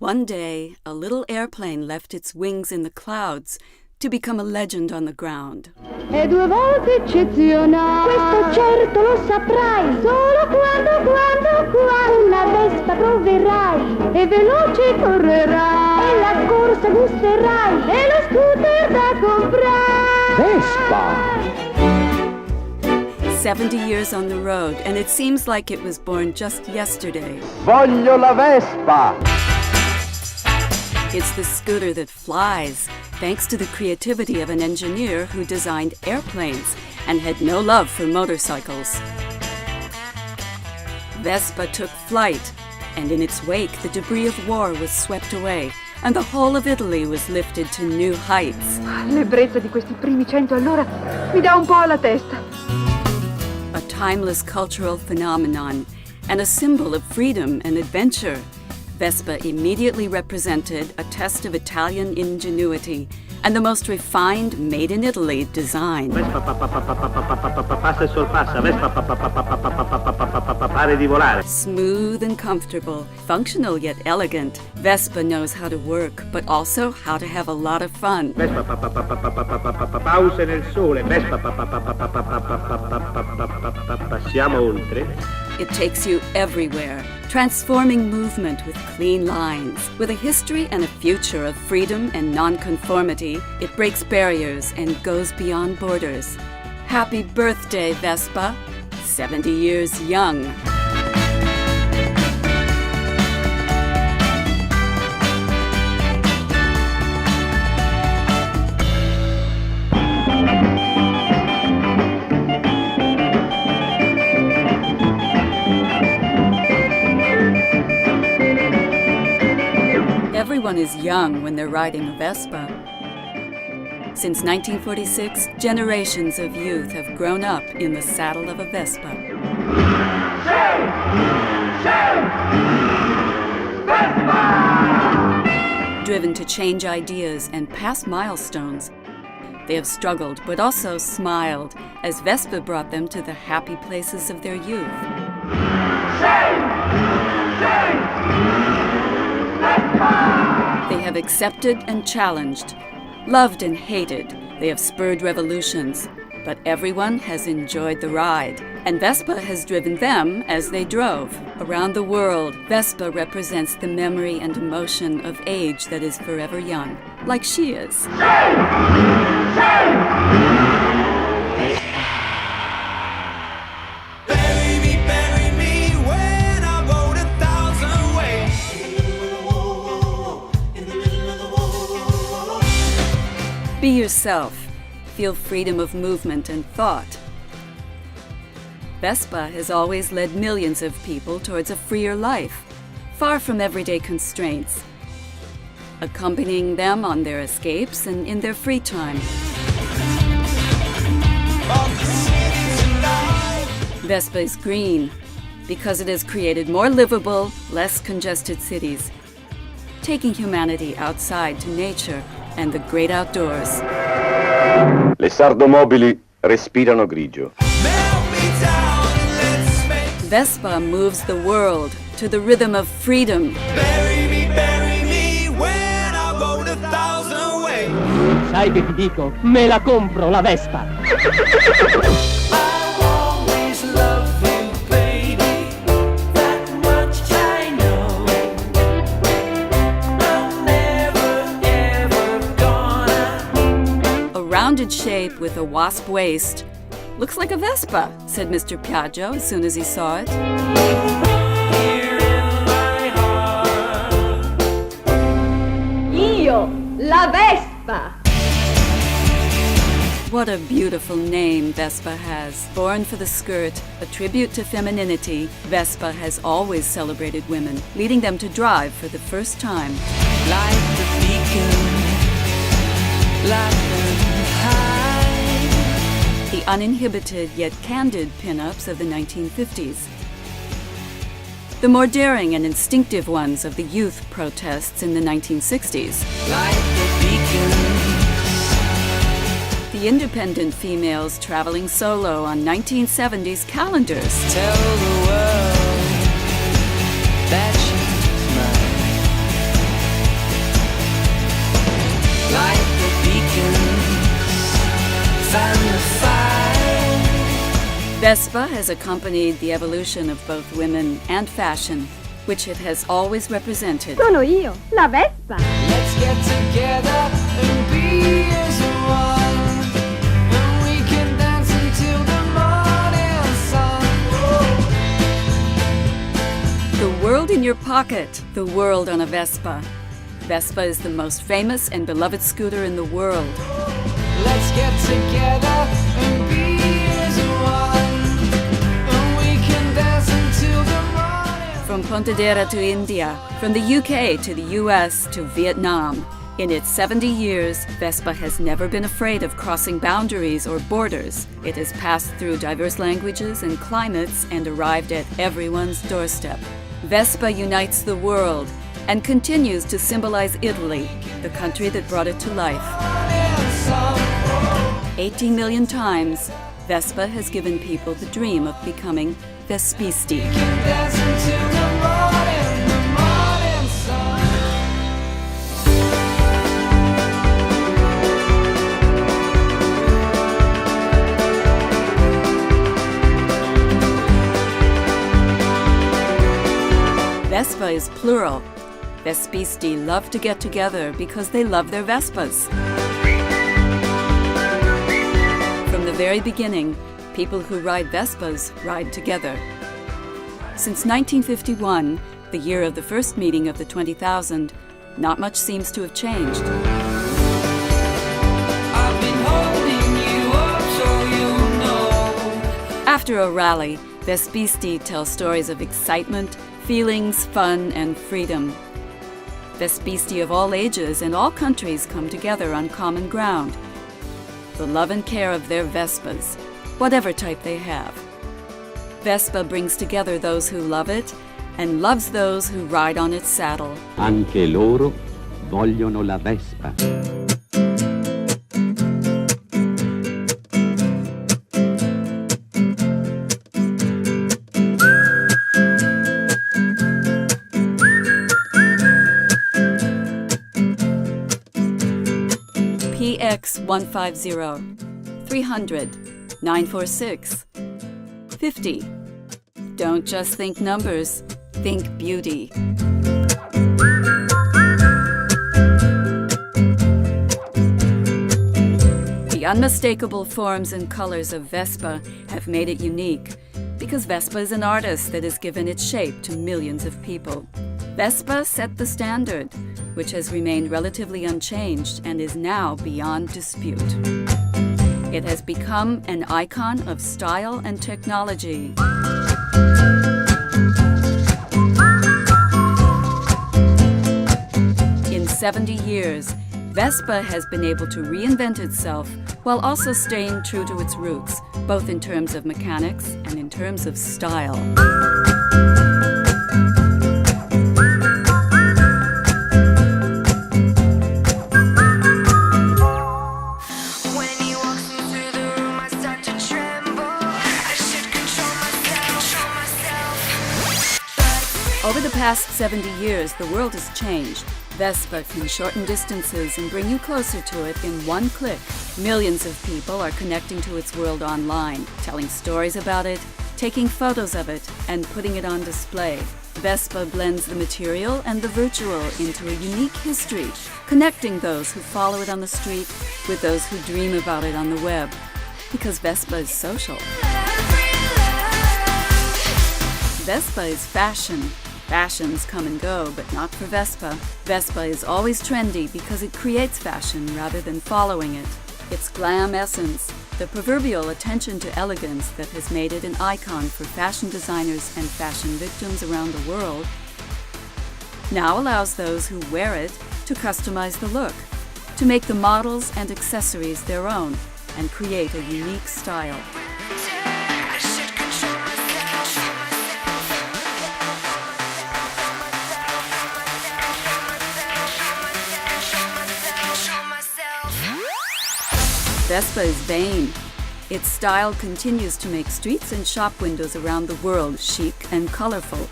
One day, a little airplane left its wings in the clouds to become a legend on the ground. È due volte eccezionale, questo certo lo saprai, solo quando una Vespa troverai, e veloce correrai, e la corsa gusterai, e lo scooter da comprare. Vespa! 70 years on the road, and it seems like it was born just yesterday. Voglio la Vespa! It's the scooter that flies, thanks to the creativity of an engineer who designed airplanes and had no love for motorcycles. Vespa took flight, and in its wake the debris of war was swept away, and the whole of Italy was lifted to new heights. L'ebbrezza di questi primi 100 all'ora mi dà un po' alla testa. A timeless cultural phenomenon and a symbol of freedom and adventure. Vespa immediately represented a test of Italian ingenuity and the most refined made-in-Italy design. Vespa passa e sorpassa, Vespa pare di volare. Smooth and comfortable, functional yet elegant, Vespa knows how to work, but also how to have a lot of fun. Vespa pause nel sole, Vespa passiamo oltre. It takes you everywhere, transforming movement with clean lines. With a history and a future of freedom and nonconformity, it breaks barriers and goes beyond borders. Happy birthday, Vespa! 70 years young. Everyone is young when they're riding a Vespa. Since 1946, generations of youth have grown up in the saddle of a Vespa. Vespa! Driven to change ideas and pass milestones, they have struggled but also smiled as Vespa brought them to the happy places of their youth. They have accepted and challenged, loved and hated. They have spurred revolutions, but everyone has enjoyed the ride. And Vespa has driven them as they drove. Around the world, Vespa represents the memory and emotion of age that is forever young, like she is. Be yourself. Feel freedom of movement and thought. Vespa has always led millions of people towards a freer life, far from everyday constraints, accompanying them on their escapes and in their free time. Vespa is green because it has created more livable, less congested cities, taking humanity outside to nature and the great outdoors. Le sardomobili respirano grigio. Vespa moves the world to the rhythm of freedom. Bury me when I go 1,000 ways. Sai che ti dico? Me la compro la Vespa. Rounded shape with a wasp waist. Looks like a Vespa, said Mr. Piaggio as soon as he saw it. Io, la Vespa! What a beautiful name Vespa has. Born for the skirt, a tribute to femininity, Vespa has always celebrated women, leading them to drive for the first time. Like the beacon, like the The uninhibited yet candid pin-ups of the 1950s. The more daring and instinctive ones of the youth protests in the 1960s. like the beacon. The independent females traveling solo on 1970s calendars. Tell the world that she's mine. Vespa has accompanied the evolution of both women and fashion, which it has always represented. Sono io, la Vespa. Let's get together and be as one. And we can dance until the morning sun. The world in your pocket, the world on a Vespa. Vespa is the most famous and beloved scooter in the world. Let's get together and be as one. And we can dance until the morning. From Pontedera to India, from the UK to the US to Vietnam. In its 70 years, Vespa has never been afraid of crossing boundaries or borders. It has passed through diverse languages and climates and arrived at everyone's doorstep. Vespa unites the world and continues to symbolize Italy, the country that brought it to life. 18 million times, Vespa has given people the dream of becoming Vespisti. Dance until the morning sun. Vespa is plural. Vespisti love to get together because they love their Vespas. From the very beginning, people who ride Vespas ride together. Since 1951, the year of the first meeting of the 20,000, not much seems to have changed. I've been holding you up so you know. After a rally, Vespisti tell stories of excitement, feelings, fun, and freedom. Vespisti of all ages and all countries come together on common ground. The love and care of their Vespas, whatever type they have. Vespa brings together those who love it and loves those who ride on its saddle. Anche loro vogliono la Vespa. PX150 300 946 50. Don't just think numbers, think beauty. The unmistakable forms and colors of Vespa have made it unique because Vespa is an artist that has given its shape to millions of people. Vespa set the standard, which has remained relatively unchanged and is now beyond dispute. It has become an icon of style and technology. In 70 years, Vespa has been able to reinvent itself while also staying true to its roots, both in terms of mechanics and in terms of style. When he walks into the room, I start to tremble. I should control myself. Over the past 70 years, the world has changed. Vespa can shorten distances and bring you closer to it in one click. Millions of people are connecting to its world online, telling stories about it, taking photos of it, and putting it on display. Vespa blends the material and the virtual into a unique history, connecting those who follow it on the street with those who dream about it on the web. Because Vespa is social. Vespa is fashion. Fashions come and go, but not for Vespa. Vespa is always trendy because it creates fashion rather than following it. Its glam essence, the proverbial attention to elegance that has made it an icon for fashion designers and fashion victims around the world, now allows those who wear it to customize the look, to make the models and accessories their own, and create a unique style. I should control myself. Vespa is vain. Its style continues to make streets and shop windows around the world chic and colorful.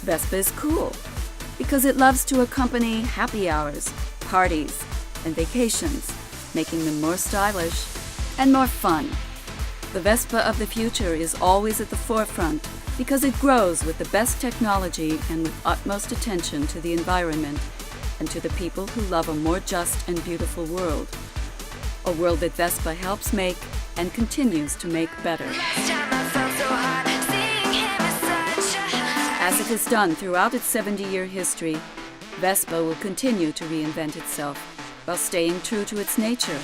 Vespa is cool because it loves to accompany happy hours, parties, and vacations, making them more stylish and more fun. The Vespa of the future is always at the forefront because it grows with the best technology and with utmost attention to the environment and to the people who love a more just and beautiful world. A world that Vespa helps make and continues to make better. As it has done throughout its 70-year history, Vespa will continue to reinvent itself while staying true to its nature,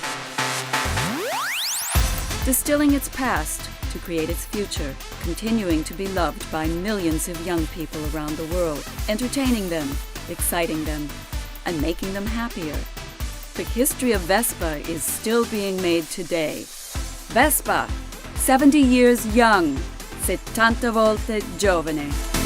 distilling its past to create its future, continuing to be loved by millions of young people around the world, entertaining them, exciting them, and making them happier. The history of Vespa is still being made today. Vespa, 70 years young, 70 volte giovane.